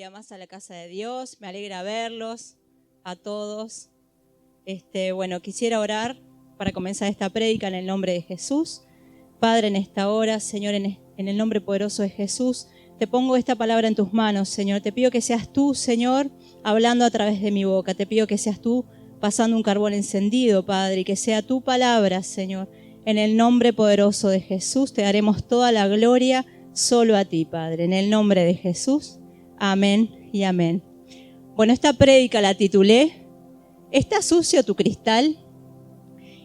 día más a la casa de Dios. Me alegra verlos a todos. Quisiera orar para comenzar esta prédica en el nombre de Jesús. Padre, en esta hora, Señor, en el nombre poderoso de Jesús, te pongo esta palabra en tus manos, Señor. Te pido que seas tú, Señor, hablando a través de mi boca. Te pido que seas tú pasando un carbón encendido, Padre, y que sea tu palabra, Señor. En el nombre poderoso de Jesús te daremos toda la gloria solo a ti, Padre. En el nombre de Jesús, amén y amén. Bueno, esta prédica la titulé ¿Está sucio tu cristal?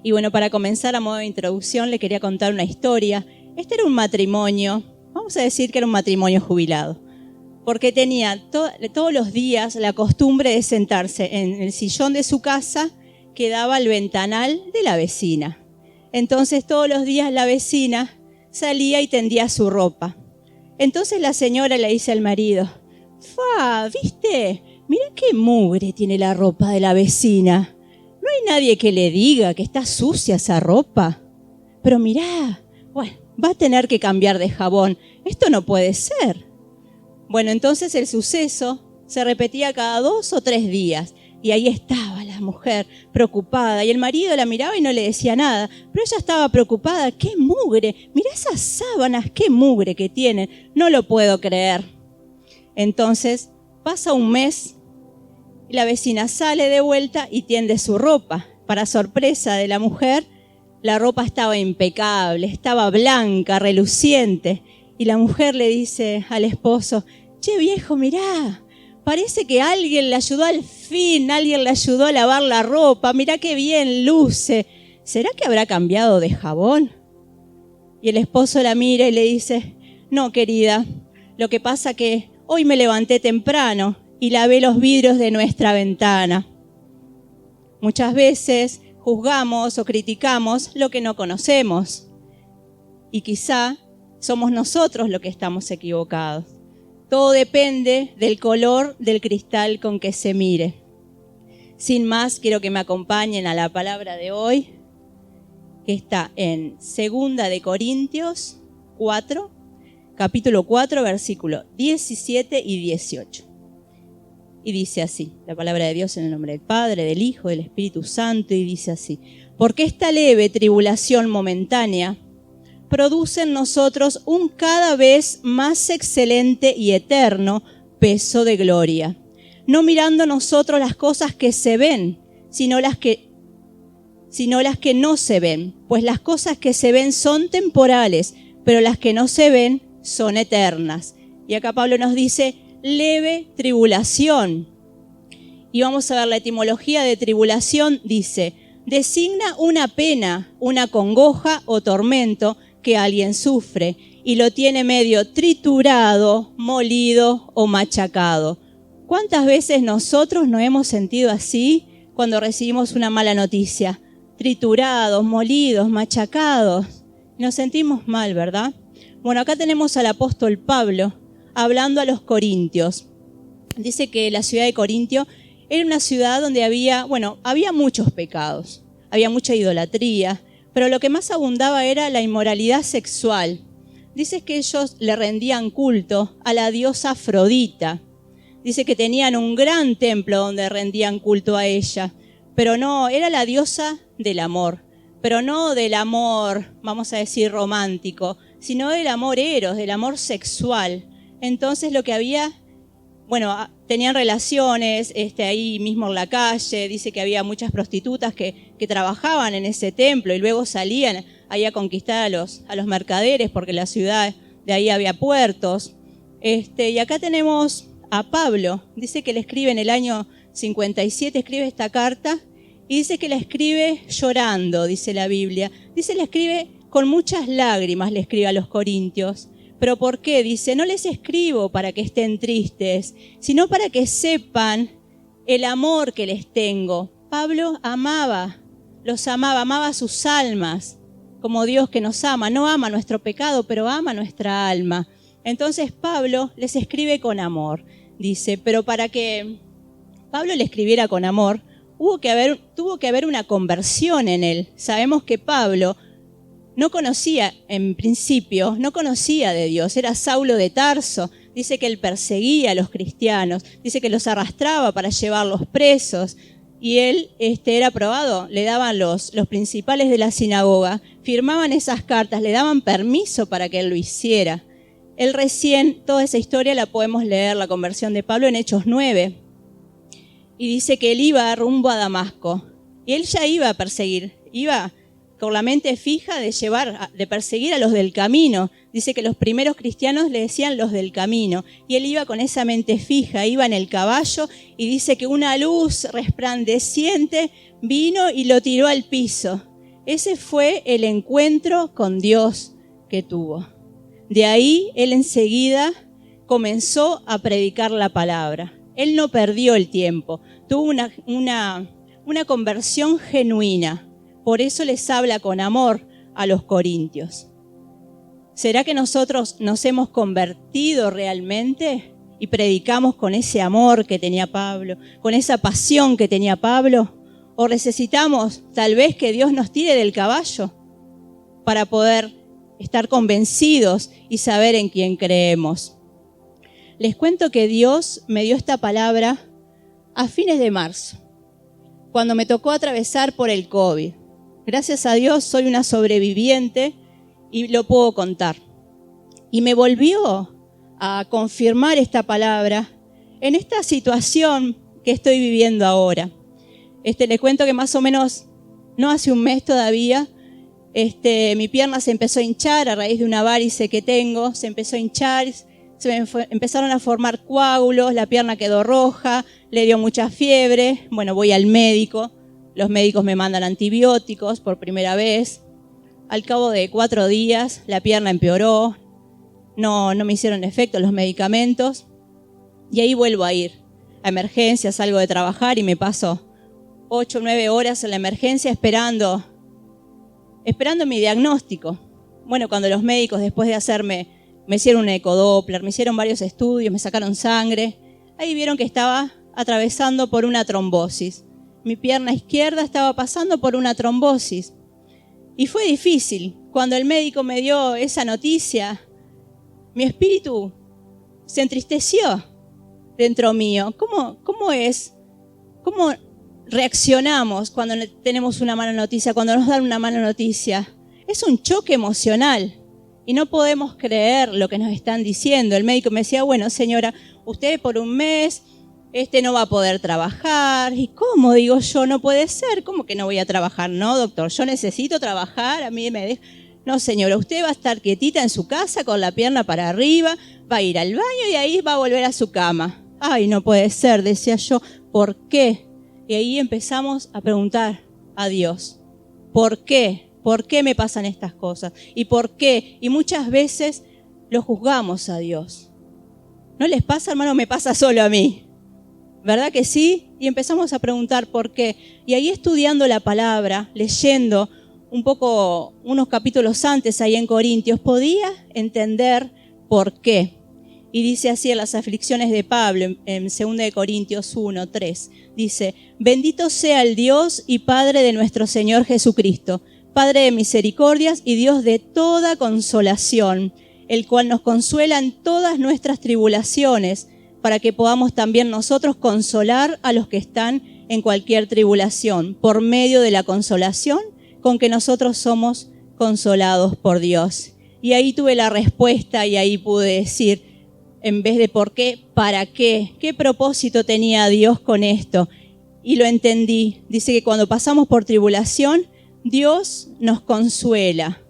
Y bueno, para comenzar a modo de introducción le quería contar una historia. Este era un matrimonio, vamos a decir que era un matrimonio jubilado, porque tenía todos los días la costumbre de sentarse en el sillón de su casa que daba al ventanal de la vecina. Entonces todos los días la vecina salía y tendía su ropa. Entonces la señora le dice al marido: ¿viste? Mira qué mugre tiene la ropa de la vecina. No hay nadie que le diga que está sucia esa ropa. Pero mirá, bueno, va a tener que cambiar de jabón. Esto no puede ser. Bueno, entonces el suceso se repetía cada 2 o 3 días. Y ahí estaba la mujer preocupada. Y el marido la miraba y no le decía nada. Pero ella estaba preocupada. ¡Qué mugre! Mirá esas sábanas, qué mugre que tienen. No lo puedo creer. Entonces pasa un mes y la vecina sale de vuelta y tiende su ropa. Para sorpresa de la mujer, la ropa estaba impecable, estaba blanca, reluciente. Y la mujer le dice al esposo: che, viejo, mirá, parece que alguien le ayudó al fin, alguien le ayudó a lavar la ropa, mirá qué bien luce. ¿Será que habrá cambiado de jabón? Y el esposo la mira y le dice: no, querida, lo que pasa que hoy me levanté temprano y lavé los vidrios de nuestra ventana. Muchas veces juzgamos o criticamos lo que no conocemos. Y quizá somos nosotros los que estamos equivocados. Todo depende del color del cristal con que se mire. Sin más, quiero que me acompañen a la palabra de hoy, que está en 2 de Corintios 4, capítulo 4, versículo 17 y 18. Y dice así, la palabra de Dios en el nombre del Padre, del Hijo, del Espíritu Santo, y dice así: porque esta leve tribulación momentánea produce en nosotros un cada vez más excelente y eterno peso de gloria, no mirando nosotros las cosas que se ven, sino las que no se ven, pues las cosas que se ven son temporales, pero las que no se ven son eternas. Y acá Pablo nos dice leve tribulación. Y vamos a ver la etimología de tribulación. Dice: designa una pena, una congoja o tormento que alguien sufre y lo tiene medio triturado, molido o machacado. ¿Cuántas veces nosotros nos hemos sentido así cuando recibimos una mala noticia? Triturados, molidos, machacados. Nos sentimos mal, ¿verdad? Bueno, acá tenemos al apóstol Pablo hablando a los corintios. Dice que la ciudad de Corintio era una ciudad donde había muchos pecados, había mucha idolatría, pero lo que más abundaba era la inmoralidad sexual. Dice que ellos le rendían culto a la diosa Afrodita. Dice que tenían un gran templo donde rendían culto a ella, pero no, era la diosa del amor, pero no del amor, vamos a decir, romántico, sino del amor eros, del amor sexual. Entonces lo que había, tenían relaciones ahí mismo en la calle. Dice que había muchas prostitutas que trabajaban en ese templo y luego salían ahí a conquistar a los mercaderes, porque en la ciudad de ahí había puertos. Y acá tenemos a Pablo. Dice que le escribe en el año 57, escribe esta carta y dice que la escribe llorando, dice la Biblia. Dice la escribe con muchas lágrimas, le escribe a los corintios. ¿Pero por qué? Dice: no les escribo para que estén tristes, sino para que sepan el amor que les tengo. Pablo los amaba sus almas, como Dios que nos ama. No ama nuestro pecado, pero ama nuestra alma. Entonces Pablo les escribe con amor. Dice, pero para que Pablo le escribiera con amor, tuvo que haber una conversión en él. Sabemos que Pablo en principio no conocía de Dios, era Saulo de Tarso. dice que él perseguía a los cristianos, dice que los arrastraba para llevarlos presos. Y él era probado, le daban los principales de la sinagoga, firmaban esas cartas, le daban permiso para que él lo hiciera. Él recién, toda esa historia la podemos leer, la conversión de Pablo en Hechos 9. Y dice que él iba rumbo a Damasco. Y él ya iba a perseguir, iba con la mente fija de perseguir a los del camino. Dice que los primeros cristianos le decían los del camino. Y él iba con esa mente fija, iba en el caballo y dice que una luz resplandeciente vino y lo tiró al piso. Ese fue el encuentro con Dios que tuvo. De ahí él enseguida comenzó a predicar la palabra. Él no perdió el tiempo, tuvo una conversión genuina. Por eso les habla con amor a los corintios. ¿Será que nosotros nos hemos convertido realmente y predicamos con ese amor que tenía Pablo, con esa pasión que tenía Pablo? ¿O necesitamos tal vez que Dios nos tire del caballo para poder estar convencidos y saber en quién creemos? Les cuento que Dios me dio esta palabra a fines de marzo, cuando me tocó atravesar por el COVID. Gracias a Dios soy una sobreviviente y lo puedo contar. Y me volvió a confirmar esta palabra en esta situación que estoy viviendo ahora. Les cuento que más o menos, no hace un mes todavía, mi pierna se empezó a hinchar a raíz de una varice que tengo, se empezó a hinchar, empezaron a formar coágulos, la pierna quedó roja, le dio mucha fiebre. Bueno, voy al médico, los médicos me mandan antibióticos por primera vez. Al cabo de 4 días la pierna empeoró, no me hicieron efecto los medicamentos y ahí vuelvo a ir a emergencias, salgo de trabajar y me paso 8 o 9 horas en la emergencia esperando mi diagnóstico. Bueno, cuando los médicos después de me hicieron un ecodoppler, me hicieron varios estudios, me sacaron sangre, ahí vieron que estaba atravesando por una trombosis. Mi pierna izquierda estaba pasando por una trombosis. Y fue difícil. Cuando el médico me dio esa noticia, mi espíritu se entristeció dentro mío. ¿Cómo es? ¿Cómo reaccionamos cuando tenemos una mala noticia, cuando nos dan una mala noticia? Es un choque emocional y no podemos creer lo que nos están diciendo. El médico me decía, bueno, señora, usted por un mes no va a poder trabajar. ¿Y cómo? Digo yo, no puede ser. ¿Cómo que no voy a trabajar? No, doctor, yo necesito trabajar. A mí me deja. No, señora, usted va a estar quietita en su casa con la pierna para arriba, va a ir al baño y ahí va a volver a su cama. Ay, no puede ser, decía yo. ¿Por qué? Y ahí empezamos a preguntar a Dios, ¿por qué? ¿Por qué me pasan estas cosas? ¿Y por qué? Y muchas veces lo juzgamos a Dios. ¿No les pasa, hermano? Me pasa solo a mí. ¿Verdad que sí? Y empezamos a preguntar por qué. Y ahí estudiando la palabra, leyendo un poco, unos capítulos antes ahí en Corintios, podía entender por qué. Y dice así en las aflicciones de Pablo, en 2 Corintios 1, 3. Dice, bendito sea el Dios y Padre de nuestro Señor Jesucristo, Padre de misericordias y Dios de toda consolación, el cual nos consuela en todas nuestras tribulaciones, para que podamos también nosotros consolar a los que están en cualquier tribulación, por medio de la consolación con que nosotros somos consolados por Dios. Y ahí tuve la respuesta y ahí pude decir, en vez de por qué, ¿para qué? ¿Qué propósito tenía Dios con esto? Y lo entendí. Dice que cuando pasamos por tribulación, Dios nos consuela,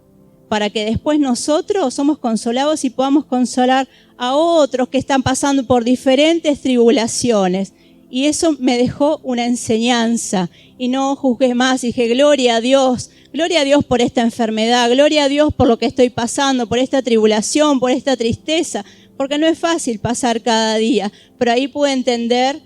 para que después nosotros somos consolados y podamos consolar a otros que están pasando por diferentes tribulaciones. Y eso me dejó una enseñanza y no juzgué más. Dije, gloria a Dios por esta enfermedad, gloria a Dios por lo que estoy pasando, por esta tribulación, por esta tristeza, porque no es fácil pasar cada día, pero ahí pude entender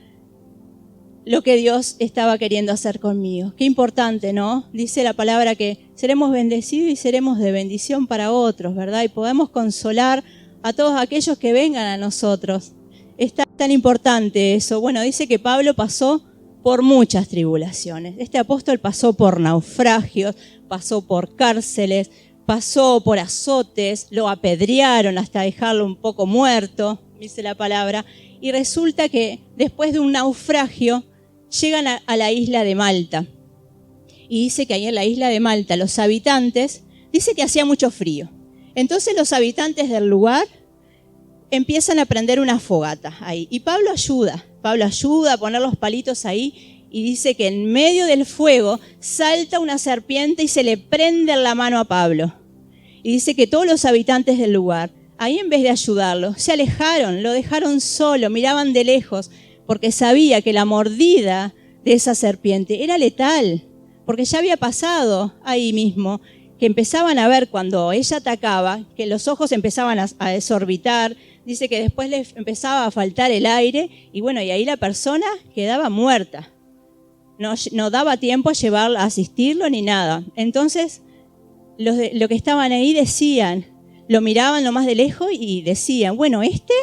lo que Dios estaba queriendo hacer conmigo. Qué importante, ¿no? Dice la palabra que seremos bendecidos y seremos de bendición para otros, ¿verdad? Y podemos consolar a todos aquellos que vengan a nosotros. Es tan importante eso. Bueno, dice que Pablo pasó por muchas tribulaciones. Este apóstol pasó por naufragios, pasó por cárceles, pasó por azotes, lo apedrearon hasta dejarlo un poco muerto, dice la palabra, y resulta que después de un naufragio llegan a la isla de Malta. Y dice que ahí en la isla de Malta los habitantes, dice que hacía mucho frío. Entonces los habitantes del lugar empiezan a prender una fogata ahí. Y Pablo ayuda a poner los palitos ahí y dice que en medio del fuego salta una serpiente y se le prende en la mano a Pablo. Y dice que todos los habitantes del lugar, ahí en vez de ayudarlo, se alejaron, lo dejaron solo, miraban de lejos, porque sabía que la mordida de esa serpiente era letal, porque ya había pasado ahí mismo, que empezaban a ver cuando ella atacaba, que los ojos empezaban a desorbitar, dice que después le empezaba a faltar el aire, y bueno, y ahí la persona quedaba muerta. No daba tiempo a llevarla, a asistirlo ni nada. Entonces, los que estaban ahí decían, lo miraban lo más de lejos y decían, bueno, este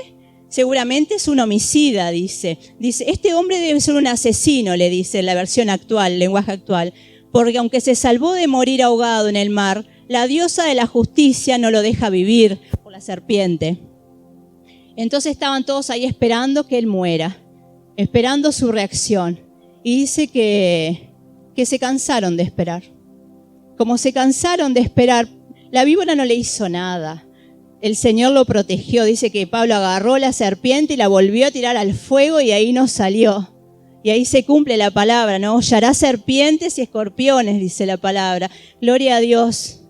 seguramente es un homicida, dice. Dice, este hombre debe ser un asesino, le dice la versión actual, lenguaje actual, porque aunque se salvó de morir ahogado en el mar, la diosa de la justicia no lo deja vivir por la serpiente. Entonces estaban todos ahí esperando que él muera, esperando su reacción. Y dice que se cansaron de esperar. Como se cansaron de esperar, la víbora no le hizo nada. El Señor lo protegió. Dice que Pablo agarró la serpiente y la volvió a tirar al fuego y ahí no salió. Y ahí se cumple la palabra, ¿no? Hollará serpientes y escorpiones, dice la palabra. Gloria a Dios.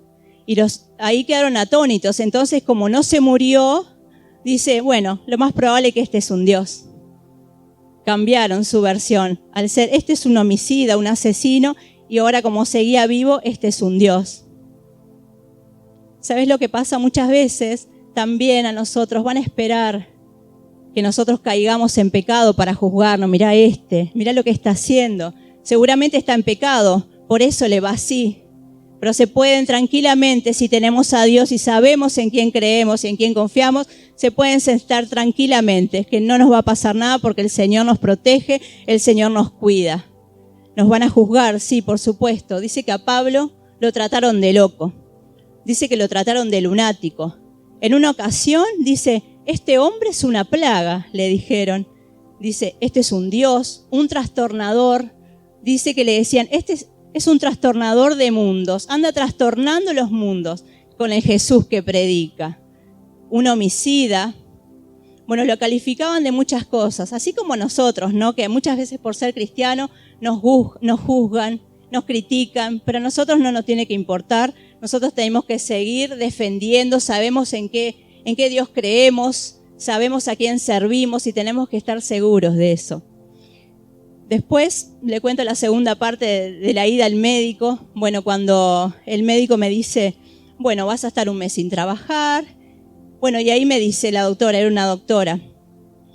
Y ahí quedaron atónitos. Entonces, como no se murió, dice, bueno, lo más probable es que este es un Dios. Cambiaron su versión. Al ser, este es un homicida, un asesino, y ahora como seguía vivo, este es un Dios. ¿Sabes lo que pasa muchas veces? También a nosotros van a esperar que nosotros caigamos en pecado para juzgarnos. Mirá mirá lo que está haciendo. Seguramente está en pecado, por eso le va así. Pero se pueden tranquilamente, si tenemos a Dios y sabemos en quién creemos y en quién confiamos, se pueden sentar tranquilamente, que no nos va a pasar nada porque el Señor nos protege, el Señor nos cuida. Nos van a juzgar, sí, por supuesto. Dice que a Pablo lo trataron de loco. Dice que lo trataron de lunático. En una ocasión, dice, este hombre es una plaga, le dijeron. Dice, este es un Dios, un trastornador. Dice que le decían, este es un trastornador de mundos, anda trastornando los mundos con el Jesús que predica. Un homicida. Bueno, lo calificaban de muchas cosas, así como nosotros, ¿no? Que muchas veces por ser cristiano nos juzgan, nos critican, pero a nosotros no nos tiene que importar. Nosotros tenemos que seguir defendiendo, sabemos en qué Dios creemos, sabemos a quién servimos y tenemos que estar seguros de eso. Después le cuento la segunda parte de la ida al médico. Bueno, cuando el médico me dice, bueno, vas a estar un mes sin trabajar. Bueno, y ahí me dice la doctora, era una doctora.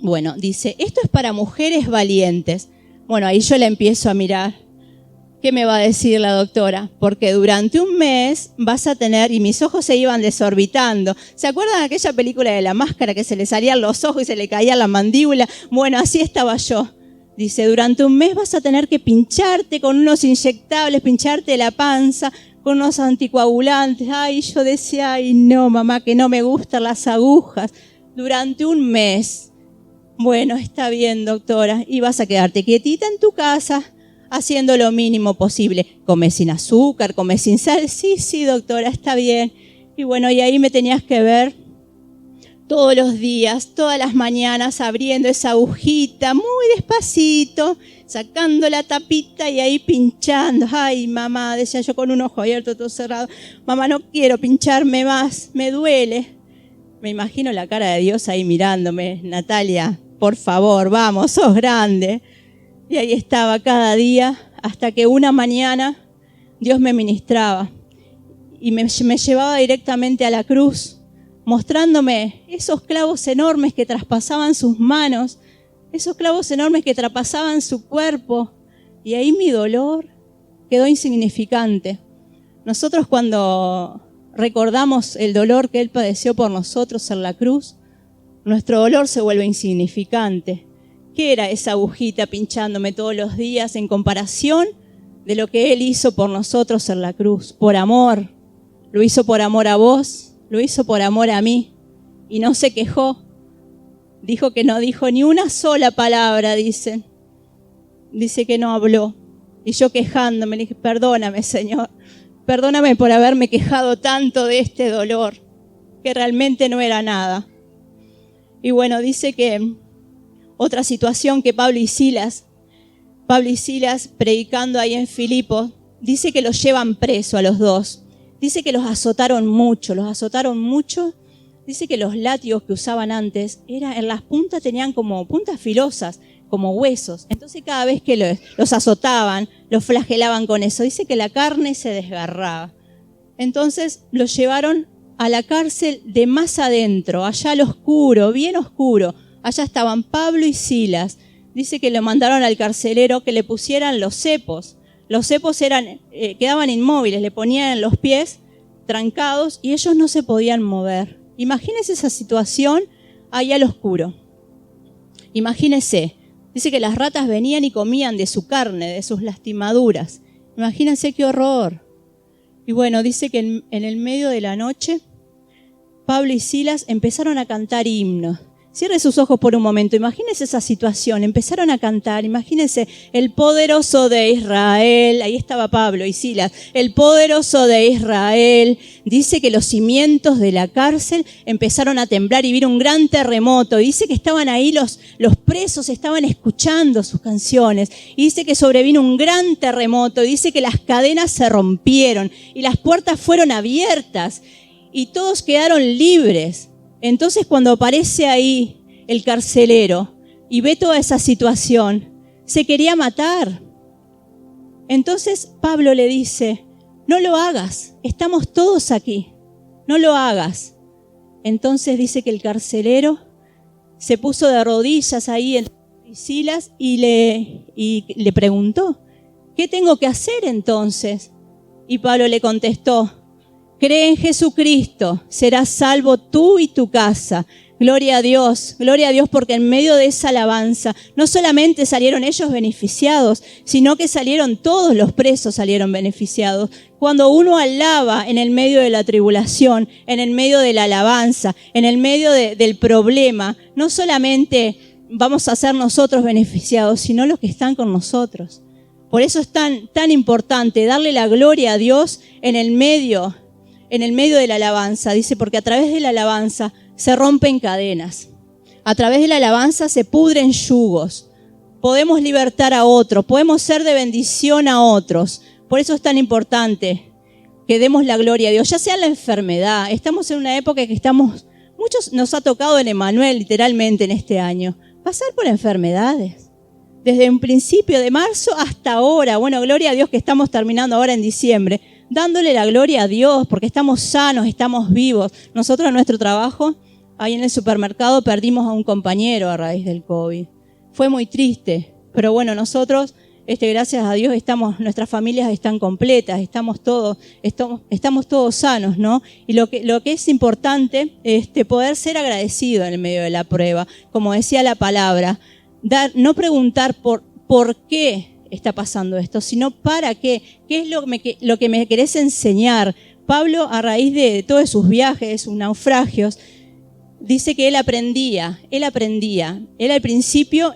Bueno, dice, esto es para mujeres valientes. Bueno, ahí yo la empiezo a mirar. ¿Qué me va a decir la doctora? Porque durante un mes vas a tener, y mis ojos se iban desorbitando. ¿Se acuerdan de aquella película de La Máscara que se le salían los ojos y se le caía la mandíbula? Bueno, así estaba yo. Dice, durante un mes vas a tener que pincharte con unos inyectables, pincharte la panza con unos anticoagulantes. Ay, yo decía, ay no, mamá, que no me gustan las agujas. Durante un mes. Bueno, está bien, doctora. Y vas a quedarte quietita en tu casa, haciendo lo mínimo posible. Come sin azúcar, come sin sal. Sí, doctora, está bien. Y bueno, y ahí me tenías que ver todos los días, todas las mañanas, abriendo esa agujita muy despacito, sacando la tapita y ahí pinchando. Ay, mamá, decía yo con un ojo abierto, todo cerrado. Mamá, no quiero pincharme más, me duele. Me imagino la cara de Dios ahí mirándome. Natalia, por favor, vamos, sos grande. Y ahí estaba cada día, hasta que una mañana Dios me ministraba y me llevaba directamente a la cruz, mostrándome esos clavos enormes que traspasaban sus manos, esos clavos enormes que traspasaban su cuerpo. Y ahí mi dolor quedó insignificante. Nosotros cuando recordamos el dolor que Él padeció por nosotros en la cruz, nuestro dolor se vuelve insignificante. ¿Qué era esa agujita pinchándome todos los días en comparación de lo que Él hizo por nosotros en la cruz? Por amor, lo hizo por amor a vos, lo hizo por amor a mí. Y no se quejó. Dijo que no dijo ni una sola palabra, dicen. Dice que no habló. Y yo quejándome, le dije, perdóname, Señor. Perdóname por haberme quejado tanto de este dolor, que realmente no era nada. Y bueno, dice que otra situación que Pablo y Silas predicando ahí en Filipos, dice que los llevan preso a los dos. Dice que los azotaron mucho. Dice que los látigos que usaban antes, en las puntas tenían como puntas filosas, como huesos. Entonces cada vez que los azotaban, los flagelaban con eso. Dice que la carne se desgarraba. Entonces los llevaron a la cárcel de más adentro, allá al oscuro, bien oscuro. Allá estaban Pablo y Silas. Dice que le mandaron al carcelero que le pusieran los cepos. Los cepos quedaban inmóviles, le ponían en los pies trancados y ellos no se podían mover. Imagínese esa situación ahí al oscuro. Imagínese. Dice que las ratas venían y comían de su carne, de sus lastimaduras. Imagínense qué horror. Y bueno, dice que en el medio de la noche, Pablo y Silas empezaron a cantar himnos. Cierre sus ojos por un momento, imagínense esa situación, empezaron a cantar, imagínense el poderoso de Israel, ahí estaba Pablo y Silas, el poderoso de Israel. Dice que los cimientos de la cárcel empezaron a temblar y vino un gran terremoto. Dice que estaban ahí los presos, estaban escuchando sus canciones. Y dice que sobrevino un gran terremoto, dice que las cadenas se rompieron y las puertas fueron abiertas y todos quedaron libres. Entonces cuando aparece ahí el carcelero y ve toda esa situación, se quería matar. Entonces Pablo le dice, no lo hagas, estamos todos aquí, no lo hagas. Entonces dice que el carcelero se puso de rodillas ahí en Silas y le preguntó, ¿qué tengo que hacer entonces? Y Pablo le contestó, cree en Jesucristo, serás salvo tú y tu casa. Gloria a Dios porque en medio de esa alabanza no solamente salieron ellos beneficiados, sino que salieron todos los presos, salieron beneficiados. Cuando uno alaba en el medio de la tribulación, en el medio de la alabanza, en el medio del problema, no solamente vamos a ser nosotros beneficiados, sino los que están con nosotros. Por eso es tan importante darle la gloria a Dios en el medio de la alabanza. Dice, porque a través de la alabanza se rompen cadenas. A través de la alabanza se pudren yugos. Podemos libertar a otros, podemos ser de bendición a otros. Por eso es tan importante que demos la gloria a Dios, ya sea en la enfermedad. Estamos en una época que muchos nos ha tocado en Emanuel, literalmente en este año, pasar por enfermedades. Desde un principio de marzo hasta ahora. Bueno, gloria a Dios que estamos terminando ahora en diciembre, dándole la gloria a Dios porque estamos sanos, estamos vivos. Nosotros en nuestro trabajo, ahí en el supermercado, perdimos a un compañero a raíz del COVID. Fue muy triste, pero bueno, nosotros, gracias a Dios, nuestras familias están completas, estamos todos sanos, ¿no? Y lo que es importante, poder ser agradecido en el medio de la prueba. Como decía la palabra, no preguntar por qué está pasando esto, sino para qué. ¿Qué es lo que me querés enseñar? Pablo, a raíz de todos sus viajes, de sus naufragios, dice que él aprendía. Él al principio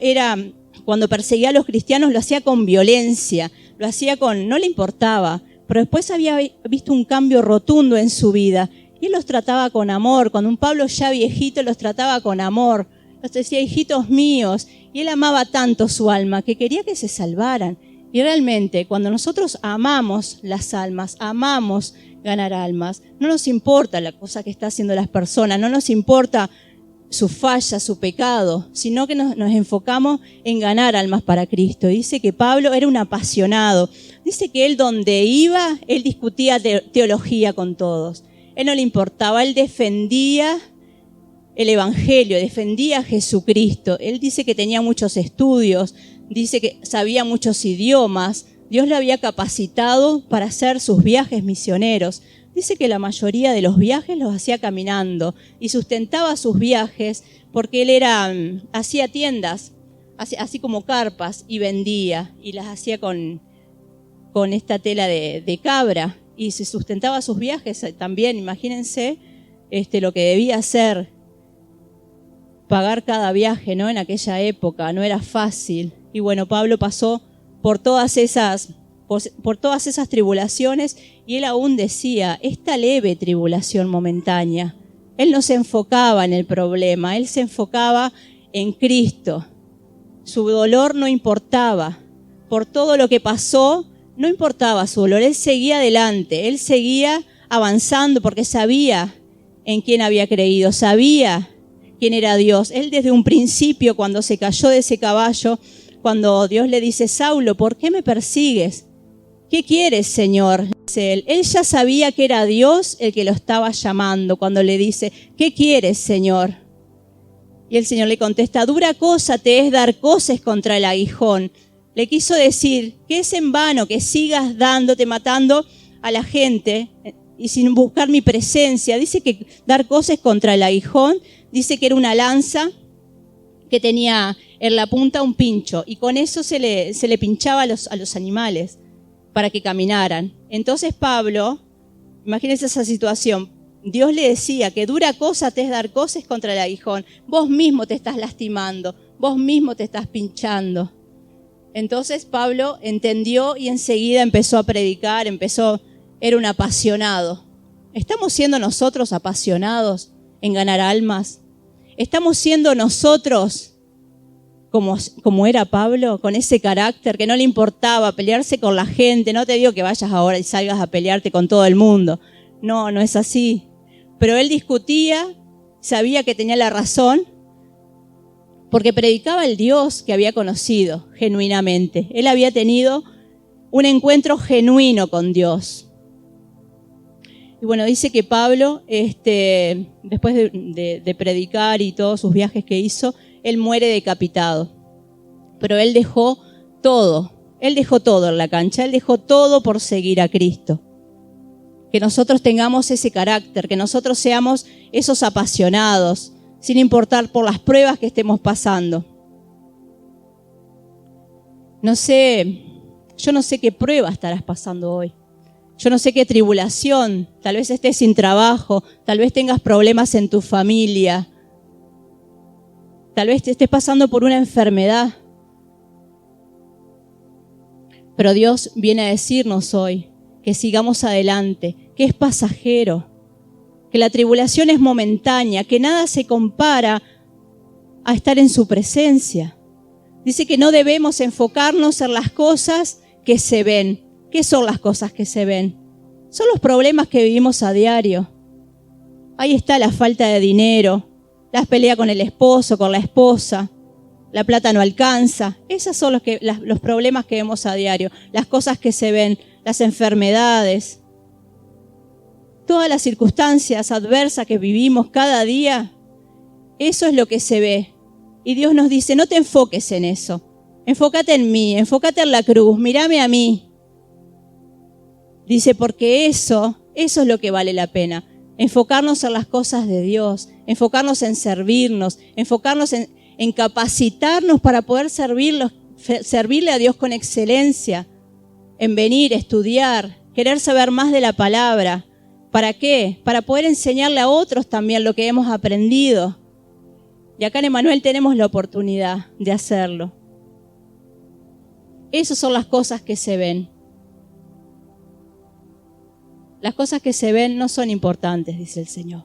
cuando perseguía a los cristianos, lo hacía con violencia, no le importaba, pero después había visto un cambio rotundo en su vida y él los trataba con amor. Cuando un Pablo ya viejito los trataba con amor, los decía, hijitos míos, y él amaba tanto su alma que quería que se salvaran. Y realmente, cuando nosotros amamos las almas, amamos ganar almas, no nos importa la cosa que está haciendo las personas, no nos importa su falla, su pecado, sino que nos enfocamos en ganar almas para Cristo. Dice que Pablo era un apasionado. Dice que él donde iba, él discutía teología con todos. Él no le importaba, él defendía el Evangelio, defendía a Jesucristo. Él dice que tenía muchos estudios, dice que sabía muchos idiomas. Dios lo había capacitado para hacer sus viajes misioneros. Dice que la mayoría de los viajes los hacía caminando y sustentaba sus viajes porque él hacía tiendas, así como carpas, y vendía, y las hacía con esta tela de cabra. y se sustentaba sus viajes también. Imagínense lo que debía hacer, pagar cada viaje, ¿no? En aquella época no era fácil. Y bueno, Pablo pasó por todas esas tribulaciones, y él aún decía, esta leve tribulación momentánea. Él no se enfocaba en el problema, él se enfocaba en Cristo. Su dolor no importaba. Por todo lo que pasó, no importaba su dolor. Él seguía adelante, él seguía avanzando porque sabía en quién había creído, sabía quién era Dios. Él desde un principio, cuando se cayó de ese caballo, cuando Dios le dice, Saulo, ¿por qué me persigues? ¿Qué quieres, Señor? Dice él. Él ya sabía que era Dios el que lo estaba llamando cuando le dice, ¿qué quieres, Señor? Y el Señor le contesta, dura cosa te es dar coces contra el aguijón. Le quiso decir que es en vano que sigas dándote, matando a la gente y sin buscar mi presencia. Dice que dar coces contra el aguijón, dice que era una lanza que tenía en la punta un pincho, y con eso se le pinchaba a los animales para que caminaran. Entonces Pablo, imagínense esa situación, Dios le decía que dura cosa te es dar coces contra el aguijón, vos mismo te estás lastimando, vos mismo te estás pinchando. Entonces Pablo entendió y enseguida empezó a predicar, era un apasionado. ¿Estamos siendo nosotros apasionados en ganar almas? ¿Estamos siendo nosotros como era Pablo, con ese carácter que no le importaba pelearse con la gente? No te digo que vayas ahora y salgas a pelearte con todo el mundo. No es así. Pero él discutía, sabía que tenía la razón, porque predicaba el Dios que había conocido genuinamente. Él había tenido un encuentro genuino con Dios. Y bueno, dice que Pablo, después de predicar y todos sus viajes que hizo, él muere decapitado. Pero él dejó todo en la cancha, él dejó todo por seguir a Cristo. Que nosotros tengamos ese carácter, que nosotros seamos esos apasionados, sin importar por las pruebas que estemos pasando. Yo no sé qué prueba estarás pasando hoy. Yo no sé qué tribulación, tal vez estés sin trabajo, tal vez tengas problemas en tu familia, tal vez te estés pasando por una enfermedad. Pero Dios viene a decirnos hoy que sigamos adelante, que es pasajero, que la tribulación es momentánea, que nada se compara a estar en su presencia. Dice que no debemos enfocarnos en las cosas que se ven. ¿Qué son las cosas que se ven? Son los problemas que vivimos a diario. Ahí está la falta de dinero, las peleas con el esposo, con la esposa, la plata no alcanza. Esos son los problemas que vemos a diario, las cosas que se ven, las enfermedades. Todas las circunstancias adversas que vivimos cada día, eso es lo que se ve. Y Dios nos dice, no te enfoques en eso, enfócate en mí, enfócate en la cruz, mírame a mí. Dice, porque eso es lo que vale la pena. Enfocarnos en las cosas de Dios, enfocarnos en servirnos, enfocarnos en capacitarnos para poder servirle a Dios con excelencia, en venir, estudiar, querer saber más de la palabra. ¿Para qué? Para poder enseñarle a otros también lo que hemos aprendido. Y acá en Emmanuel tenemos la oportunidad de hacerlo. Esas son las cosas que se ven. Las cosas que se ven no son importantes, dice el Señor.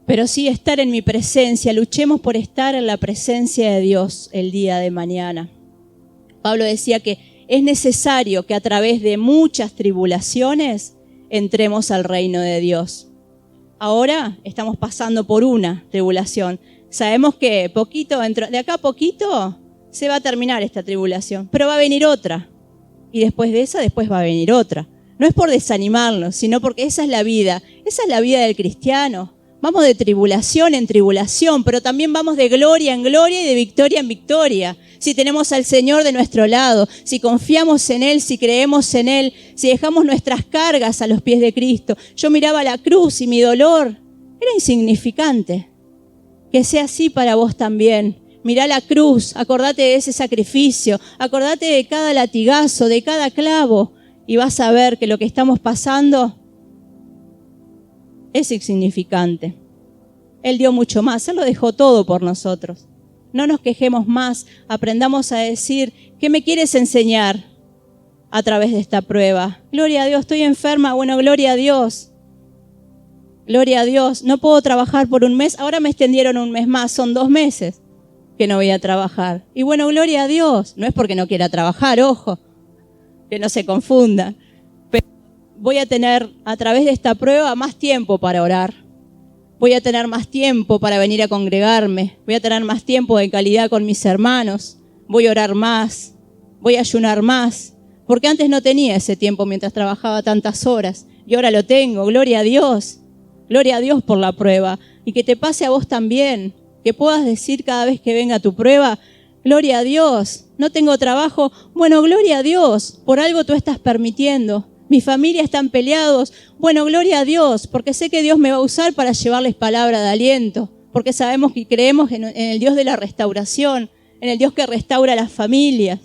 Pero sí estar en mi presencia. Luchemos por estar en la presencia de Dios el día de mañana. Pablo decía que es necesario que a través de muchas tribulaciones entremos al reino de Dios. Ahora estamos pasando por una tribulación. Sabemos que de acá a poquito se va a terminar esta tribulación, pero va a venir otra. Y después de esa, después va a venir otra. No es por desanimarnos, sino porque esa es la vida del cristiano. Vamos de tribulación en tribulación, pero también vamos de gloria en gloria y de victoria en victoria. Si tenemos al Señor de nuestro lado, si confiamos en Él, si creemos en Él, si dejamos nuestras cargas a los pies de Cristo. Yo miraba la cruz y mi dolor era insignificante. Que sea así para vos también. Mirá la cruz, acordate de ese sacrificio, acordate de cada latigazo, de cada clavo y vas a ver que lo que estamos pasando es insignificante. Él dio mucho más, Él lo dejó todo por nosotros. No nos quejemos más, aprendamos a decir, ¿qué me quieres enseñar a través de esta prueba? Gloria a Dios, estoy enferma, bueno, gloria a Dios. Gloria a Dios, no puedo trabajar por un mes, ahora me extendieron un mes más, son 2 meses que no voy a trabajar. Y bueno, gloria a Dios, no es porque no quiera trabajar, ojo, que no se confunda. Pero voy a tener a través de esta prueba más tiempo para orar. Voy a tener más tiempo para venir a congregarme. Voy a tener más tiempo de calidad con mis hermanos. Voy a orar más. Voy a ayunar más. Porque antes no tenía ese tiempo mientras trabajaba tantas horas. Y ahora lo tengo. Gloria a Dios. Gloria a Dios por la prueba. Y que te pase a vos también. Que puedas decir cada vez que venga tu prueba, gloria a Dios. No tengo trabajo. Bueno, gloria a Dios. Por algo tú estás permitiendo. Mi familia están peleados. Bueno, gloria a Dios, porque sé que Dios me va a usar para llevarles palabra de aliento, porque sabemos que creemos en el Dios de la restauración, en el Dios que restaura las familias.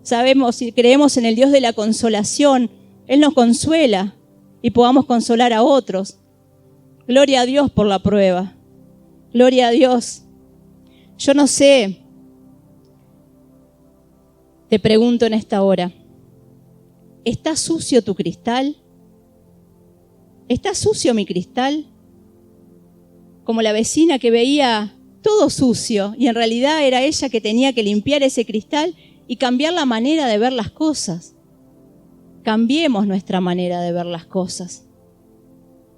Sabemos y creemos en el Dios de la consolación. Él nos consuela y podamos consolar a otros. Gloria a Dios por la prueba. Gloria a Dios. Yo no sé, te pregunto en esta hora, ¿está sucio tu cristal? ¿Está sucio mi cristal? Como la vecina que veía todo sucio y en realidad era ella que tenía que limpiar ese cristal y cambiar la manera de ver las cosas. Cambiemos nuestra manera de ver las cosas.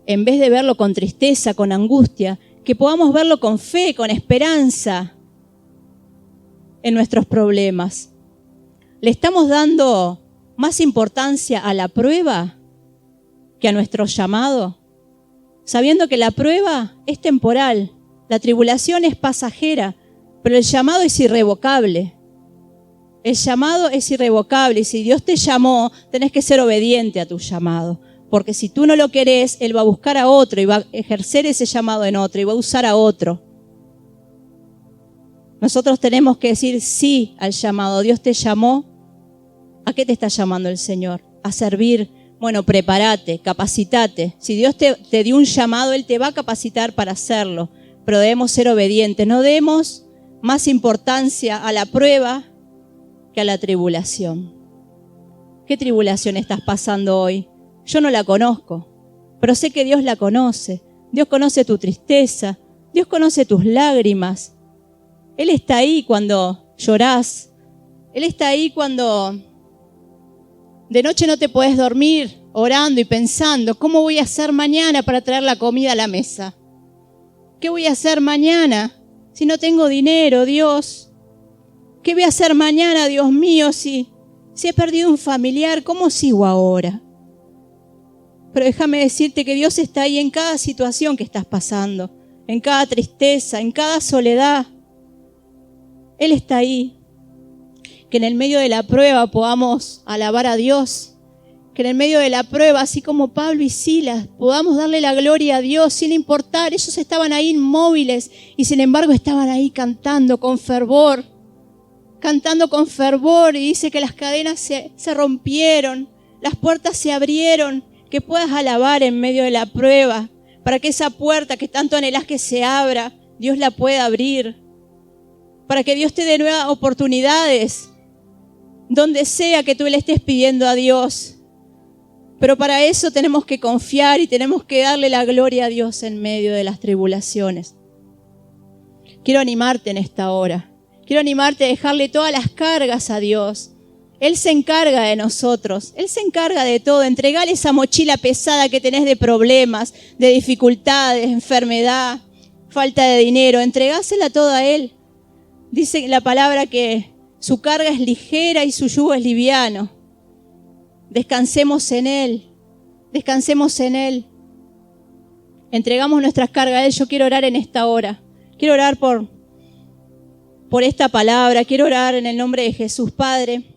En vez de verlo con tristeza, con angustia, que podamos verlo con fe, con esperanza en nuestros problemas. ¿Le estamos dando más importancia a la prueba que a nuestro llamado? Sabiendo que la prueba es temporal, la tribulación es pasajera, pero el llamado es irrevocable. El llamado es irrevocable y si Dios te llamó, tenés que ser obediente a tu llamado. Porque si tú no lo querés, Él va a buscar a otro y va a ejercer ese llamado en otro y va a usar a otro. Nosotros tenemos que decir sí al llamado. Dios te llamó. ¿A qué te está llamando el Señor? A servir. Bueno, prepárate, capacitate. Si Dios te dio un llamado, Él te va a capacitar para hacerlo. Pero debemos ser obedientes. No demos más importancia a la prueba que a la tribulación. ¿Qué tribulación estás pasando hoy? Yo no la conozco, pero sé que Dios la conoce. Dios conoce tu tristeza. Dios conoce tus lágrimas. Él está ahí cuando llorás. Él está ahí cuando de noche no te podés dormir orando y pensando, ¿cómo voy a hacer mañana para traer la comida a la mesa? ¿Qué voy a hacer mañana si no tengo dinero, Dios? ¿Qué voy a hacer mañana, Dios mío, si he perdido un familiar? ¿Cómo sigo ahora? Pero déjame decirte que Dios está ahí en cada situación que estás pasando, en cada tristeza, en cada soledad. Él está ahí. Que en el medio de la prueba podamos alabar a Dios. Que en el medio de la prueba, así como Pablo y Silas, podamos darle la gloria a Dios sin importar. Ellos estaban ahí inmóviles y sin embargo estaban ahí cantando con fervor. Cantando con fervor y dice que las cadenas se rompieron, las puertas se abrieron. Que puedas alabar en medio de la prueba, para que esa puerta que tanto anhelás que se abra, Dios la pueda abrir. Para que Dios te dé nuevas oportunidades, donde sea que tú le estés pidiendo a Dios. Pero para eso tenemos que confiar y tenemos que darle la gloria a Dios en medio de las tribulaciones. Quiero animarte en esta hora. Quiero animarte a dejarle todas las cargas a Dios. Él se encarga de nosotros, Él se encarga de todo. Entregale esa mochila pesada que tenés de problemas, de dificultades, enfermedad, falta de dinero. Entregásela toda a Él. Dice la palabra que su carga es ligera y su yugo es liviano. Descansemos en Él, descansemos en Él. Entregamos nuestras cargas a Él. Yo quiero orar en esta hora. Quiero orar por esta palabra. Quiero orar en el nombre de Jesús, Padre.